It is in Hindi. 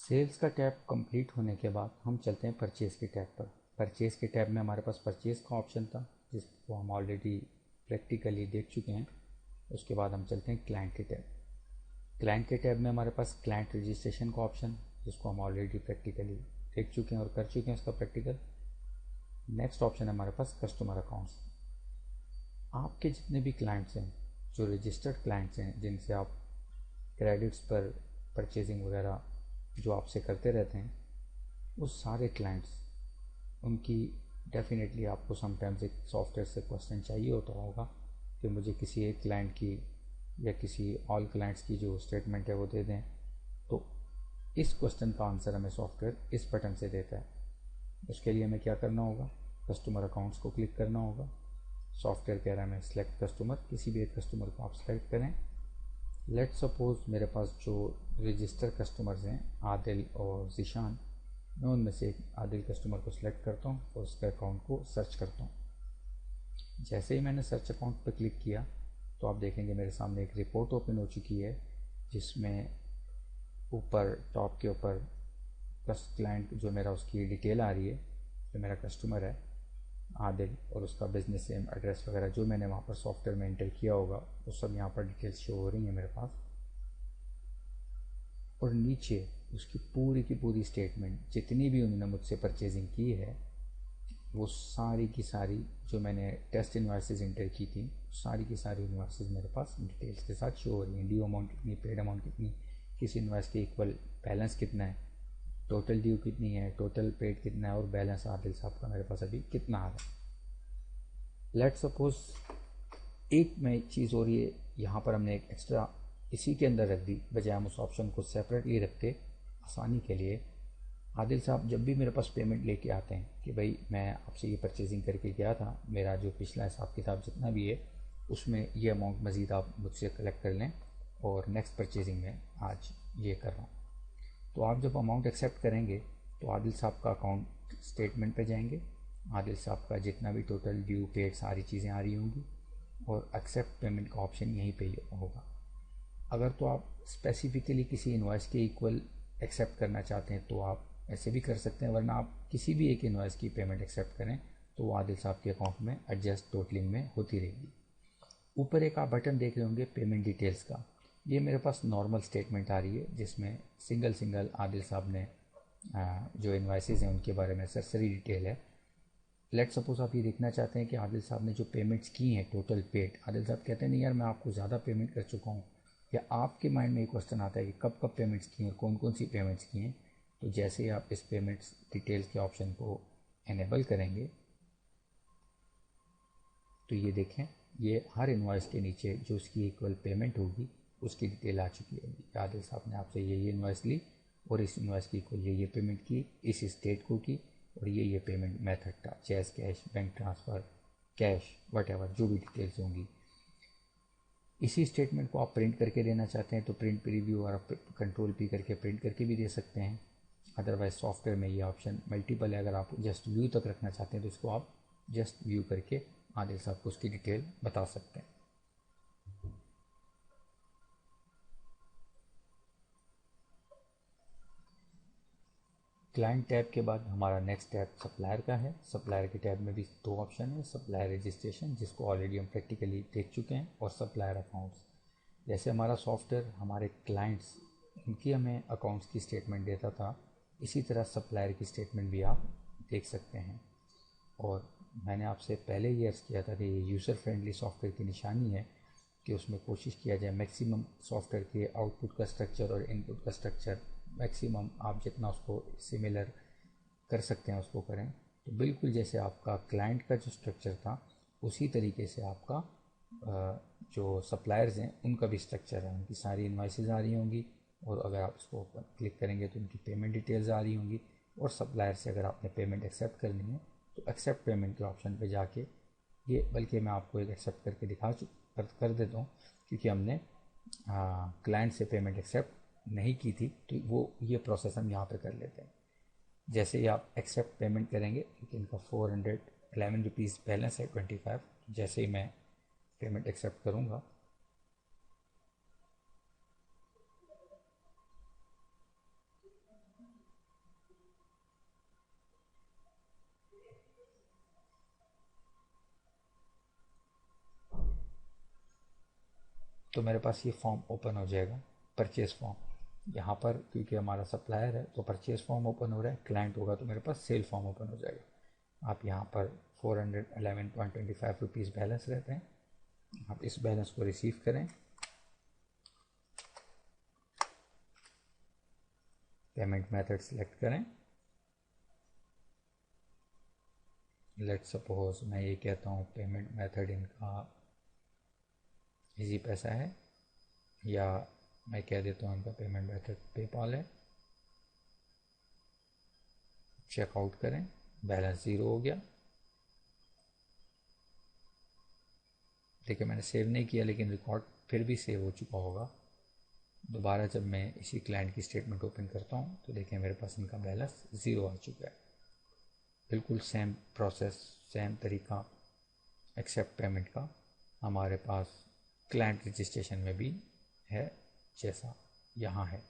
सेल्स का टैब कंप्लीट होने के बाद हम चलते हैं परचेज़ के टैब पर। परचेज़ के टैब में हमारे पास परचेज़ का ऑप्शन था जिसको हम ऑलरेडी प्रैक्टिकली देख चुके हैं। उसके बाद हम चलते हैं क्लाइंट के टैब। क्लाइंट के टैब में हमारे पास क्लाइंट रजिस्ट्रेशन का ऑप्शन जिसको हम ऑलरेडी प्रैक्टिकली देख चुके हैं और कर चुके हैं उसका प्रैक्टिकल। नेक्स्ट ऑप्शन है हमारे पास कस्टमर अकाउंट्स। आपके जितने भी क्लाइंट्स हैं जो रजिस्टर्ड क्लाइंट्स हैं जिनसे आप क्रेडिट्स पर परचेजिंग वगैरह जो आपसे करते रहते हैं, उस सारे क्लाइंट्स उनकी डेफिनेटली आपको समटाइम्स एक सॉफ्टवेयर से क्वेश्चन चाहिए होता होगा कि मुझे किसी एक क्लाइंट की या किसी ऑल क्लाइंट्स की जो स्टेटमेंट है वो दे दें। तो इस क्वेश्चन का आंसर हमें सॉफ्टवेयर इस बटन से देता है। उसके लिए हमें क्या करना होगा, कस्टमर अकाउंट्स को क्लिक करना होगा। सॉफ्टवेयर कह रहा है हमें सिलेक्ट कस्टमर, किसी भी एक कस्टमर को आप सेलेक्ट करें। लेट सपोज मेरे पास जो रजिस्टर कस्टमर्स हैं आदिल और ज़ीशान, मैं उनमें से एक आदिल कस्टमर को सिलेक्ट करता हूँ और उसके अकाउंट को सर्च करता हूँ। जैसे ही मैंने सर्च अकाउंट पर क्लिक किया तो आप देखेंगे मेरे सामने एक रिपोर्ट ओपन हो चुकी है जिसमें ऊपर टॉप के ऊपर क्लाइंट जो मेरा उसकी डिटेल आ रही है, जो मेरा कस्टमर है आदिल और उसका बिजनेस नेम एड्रेस वगैरह जो मैंने वहाँ पर सॉफ्टवेयर में एंटर किया होगा वो सब यहाँ पर डिटेल्स शो हो रही हैं मेरे पास। और नीचे उसकी पूरी की पूरी स्टेटमेंट जितनी भी उन्होंने मुझसे परचेजिंग की है वो सारी की सारी जो मैंने टेस्ट इन्वाइसेस एंटर की थी सारी की सारी इन्वाइसेस मेरे पास डिटेल्स के साथ शो हो रही हैं। ड्यू अमाउंट कितनी, पेड अमाउंट कितनी, किस इन्वाइस के इक्वल बैलेंस कितना है, टोटल ड्यू कितनी है, टोटल पेड कितना है और बैलेंस आदिल साहब का मेरे पास अभी कितना आ रहा है। लेट सपोज एक में चीज़ हो रही है, यहाँ पर हमने एक एक्स्ट्रा इसी के अंदर रख दी, बजाय हम उस ऑप्शन को सेपरेटली रखते आसानी के लिए। आदिल साहब जब भी मेरे पास पेमेंट लेके आते हैं कि भाई मैं आपसे ये परचेजिंग करके गया था, मेरा जो पिछला हिसाब किताब जितना भी है उसमें ये अमाउंट मज़ीद आप मुझसे कलेक्ट कर लें और नेक्स्ट परचेजिंग में आज ये कर रहा हूँ। तो आप जब अमाउंट एक्सेप्ट करेंगे तो आदिल साहब का अकाउंट स्टेटमेंट पे जाएंगे, आदिल साहब का जितना भी टोटल ड्यू पेड सारी चीज़ें आ रही होंगी और एक्सेप्ट पेमेंट का ऑप्शन यहीं पे होगा। अगर तो आप स्पेसिफिकली किसी इन्वाइस के इक्वल एक्सेप्ट करना चाहते हैं तो आप ऐसे भी कर सकते हैं, वरना आप किसी भी एक इन्वाइस की पेमेंट एक्सेप्ट करें तो वो आदिल साहब के अकाउंट में एडजस्ट टोटलिंग में होती रहेगी। ऊपर एक आप बटन देख रहे होंगे पेमेंट डिटेल्स का, ये मेरे पास नॉर्मल स्टेटमेंट आ रही है जिसमें सिंगल आदिल साहब ने जो इन्वाइसेस हैं उनके बारे में सरसरी डिटेल है। लेट सपोज आप ये देखना चाहते हैं कि आदिल साहब ने जो पेमेंट्स की हैं टोटल पेड, आदिल साहब कहते हैं नहीं यार मैं आपको ज़्यादा पेमेंट कर चुका हूँ, या आपके माइंड में एक क्वेश्चन आता है कि कब कब पेमेंट्स की हैं और कौन कौन सी पेमेंट्स की हैं। तो जैसे ही आप इस पेमेंट्स डिटेल्स के ऑप्शन को एनेबल करेंगे तो ये देखें ये हर इन्वाइस के नीचे जो उसकी इक्वल पेमेंट होगी उसकी डिटेल आ चुकी है। आदिल साहब ने आपसे ये इन्वाइस ली और इस इन्वाइस की इक्वल ये पेमेंट की, इस स्टेट को की और ये पेमेंट मेथड था, cheque cash, bank transfer, cash, what जो भी डिटेल्स होंगी। इसी स्टेटमेंट को आप प्रिंट करके देना चाहते हैं तो प्रिंट प्रीव्यू और आप कंट्रोल पी करके प्रिंट करके भी दे सकते हैं। अदरवाइज सॉफ्टवेयर में ये ऑप्शन मल्टीपल है, अगर आप जस्ट व्यू तक रखना चाहते हैं तो इसको आप जस्ट व्यू करके आदिल साहब को उसकी डिटेल बता सकते हैं। क्लाइंट टैब के बाद हमारा नेक्स्ट टैब सप्लायर का है। सप्लायर के टैब में भी दो ऑप्शन है, सप्लायर रजिस्ट्रेशन जिसको ऑलरेडी हम प्रैक्टिकली देख चुके हैं और सप्लायर अकाउंट्स। जैसे हमारा सॉफ्टवेयर हमारे क्लाइंट्स उनकी हमें अकाउंट्स की स्टेटमेंट देता था, इसी तरह सप्लायर की स्टेटमेंट भी आप देख सकते हैं। और मैंने आपसे पहले ये अर्ज़ किया था कि ये यूज़र फ्रेंडली सॉफ्टवेयर की निशानी है कि उसमें कोशिश किया जाए मैक्सिमम सॉफ्टवेयर के आउटपुट का स्ट्रक्चर और इनपुट का स्ट्रक्चर मैक्सिमम आप जितना उसको सिमिलर कर सकते हैं उसको करें। तो बिल्कुल जैसे आपका क्लाइंट का जो स्ट्रक्चर था उसी तरीके से आपका जो सप्लायर्स हैं उनका भी स्ट्रक्चर है, उनकी सारी इन्वाइसेस आ रही होंगी और अगर आप उसको क्लिक करेंगे तो उनकी पेमेंट डिटेल्स आ रही होंगी और सप्लायर से अगर आपने पेमेंट एक्सेप्ट करनी है तो एक्सेप्ट पेमेंट के ऑप्शन पे जाके ये, बल्कि मैं आपको एक एक्सेप्ट करके कर देता हूँ, क्योंकि हमने क्लाइंट से पेमेंट एक्सेप्ट नहीं की थी, तो वो ये प्रोसेस हम यहाँ पे कर लेते हैं। जैसे ही आप एक्सेप्ट पेमेंट करेंगे, क्योंकि इनका 411 रुपीज़ बैलेंस है 25, जैसे ही मैं पेमेंट एक्सेप्ट करूँगा तो मेरे पास ये फॉर्म ओपन हो जाएगा, परचेज़ फॉर्म। यहाँ पर क्योंकि हमारा सप्लायर है तो परचेज़ फॉर्म ओपन हो रहा है, क्लाइंट होगा तो मेरे पास सेल फॉर्म ओपन हो जाएगा। आप यहाँ पर 411.25 बैलेंस रहते हैं, आप इस बैलेंस को रिसीव करें, पेमेंट मेथड सेलेक्ट करें। लेट सपोज मैं ये कहता हूँ पेमेंट मेथड इनका इजी पैसा है, या मैं कह देता हूँ इनका पेमेंट मेथड पेपाल है। चेकआउट करें, बैलेंस ज़ीरो हो गया। देखिए मैंने सेव नहीं किया, लेकिन रिकॉर्ड फिर भी सेव हो चुका होगा। दोबारा जब मैं इसी क्लाइंट की स्टेटमेंट ओपन करता हूँ तो देखिए मेरे पास इनका बैलेंस ज़ीरो आ चुका है। बिल्कुल सेम प्रोसेस, सेम तरीका एक्सेप्ट पेमेंट का हमारे पास क्लाइंट रजिस्ट्रेशन में भी है, जैसा यहाँ है।